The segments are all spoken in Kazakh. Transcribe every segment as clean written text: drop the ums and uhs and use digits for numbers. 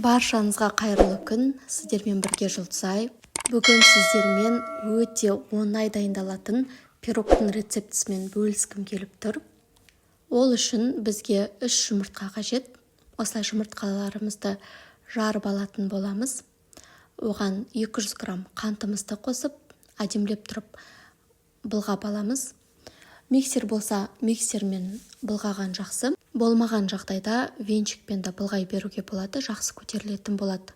Баршаңызға қайырлы күн, сіздермен бірге Жұлдызай. Бүгін сіздермен өте оңай дайындалатын пирогтың рецептісімен бөліскім келіп тұр. Ол үшін бізге 3 жұмыртқа қажет. Осылай жұмыртқаларымызды жарып алатын боламыз. Оған 200 грамм қантымызды қосып, әдемілеп тұрып былғап аламыз. Миксер болса, миксермен былғаған жақсы. Болмаған жағдайда венчикпен де былғай беруге болады, жақсы көтерілетін болады.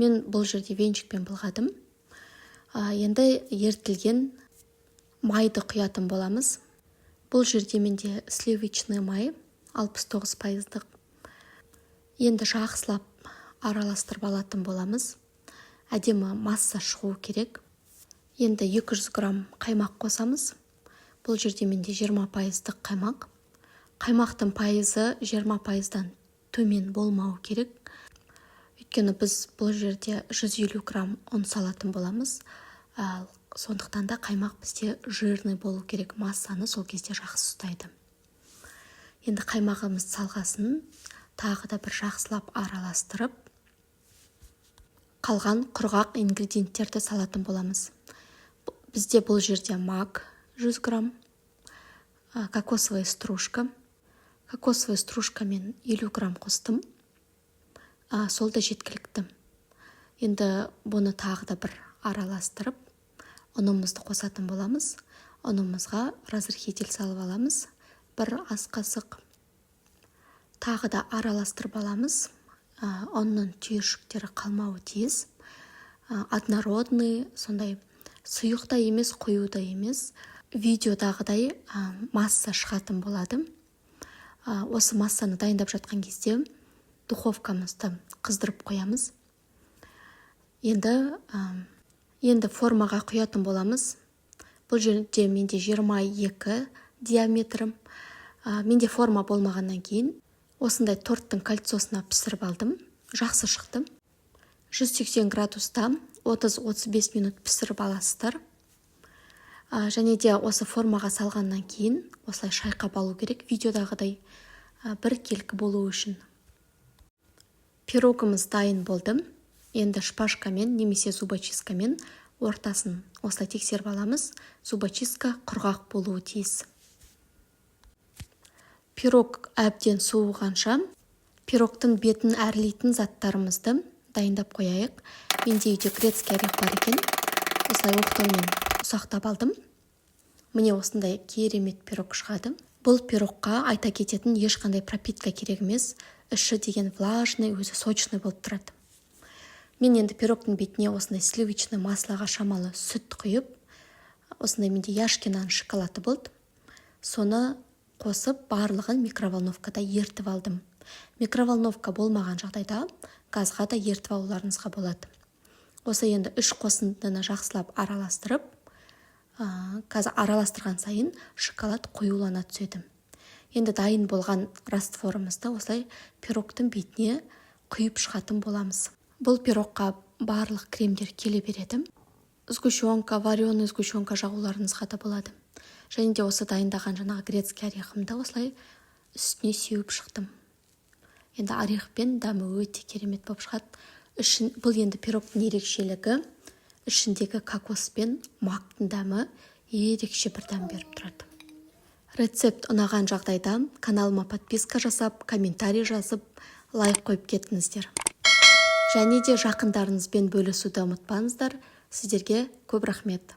Мен бұл жерде венчикпен былғадым. Енді ертілген майды құятын боламыз. Бұл жерде менде сливочный май 69%. Енді жақсылап араластырып алатын боламыз. Әдемі масса шығу керек. Енді 200 грамм қаймақ қосамыз. Бұл жерде менде 20% қаймақ. Қаймақтың пайызы 20%-дан төмен болмау керек. Өйткені біз бұл жерде 150 грамм ұн салатын боламыз. Сондықтан да қаймақ бізде жирный болу керек. Массаны сол кезде жақсы ұстайды. Енді қаймағымыз салғасын тағы да бір жақсылап араластырып, қалған құрғақ ингредиенттерді салатын боламыз. Бізде бұл жерде мак 100 грамм, кокосовая стружка. Кокосовая стружкамен 50 грамм қостым. Сол да жеткілікті. Енді бұны тағы да бір араластырып, ұнымызды қосатын боламыз. Ұнымызға разрыхитель салып аламыз. Бір ас қасық. Тағы да араластырып аламыз. Ұнның түйіршіктері қалмауы тиіс. Однородный, сондай сұйық та емес, қою да емес. Видеодағыдай масса шығатын болады. Осы массаны дайындап жатқан кезде духовкамызды қыздырып қоямыз. Енді формаға құятын боламыз. Бұл жерде менде 22 диаметрім. Менде форма болмағаннан кейін осындай торттың кольцосына пісіріп алдым. Жақсы шықты. 180 градуста 30-35 минут пісіріп аласыздар. Және де осы формаға салғаннан кейін осылай шайқап алу керек, видеодағыдай бір келкі болу үшін. Пирогымыз дайын болды. Енді шпажкамен немесе зубочисткамен ортасын осылай тексеріп аламыз. Зубочистка құрғақ болуы тиіс. Пирог әбден суығанша пирогтың бетін әрлейтін заттарымызды дайындап қояйық. Менде үйде грецкий орех бар екен. Осылай оқтаумен ұсақтап алдым. Міне осындай керемет пирог шығады. Бұл пирогқа айта кететін ешқандай пропитка керек емес. Іші деген влажный, өзі сочный болып тұрады. Мен енді пирогтың бетіне осындай сливочный маслоға шамалы сүт құйып, осындай менде Яшкинаның шоколады болды. Соны қосып, барлығын микроволновкада ертіп алдым. Микроволновка болмаған жағдайда газға да ертіп алуларыңызға болады. Осы енді 3 қосындыны жақсылап араластырып, қазір араластырған сайын шоколад қоюлана түседі. Енді дайын болған растворымызды осылай пирогтың бетіне құйып шығатын боламыз. Бұл пирогқа барлық кремдер келе береді. Сгущенка, вареный сгущенка жағуларыңызға да болады. Және де осы дайындаған жаңағы грецкий орехымды осылай үстіне сеуіп шықтым. Енді орехпен дәмі өте керемет болып шығады. Бұл енді пирогтың ерекшелігі, ішіндегі кокос пен мактың дәмі ерекше бір дәм беріп тұрады. Рецепт ұнаған жағдайда каналыма подписка жасап, комментарий жазып, лайк қойып кетіңіздер. Және де жақындарыңызбен бөлісуді ұмытпаңыздар. Сіздерге көп рахмет.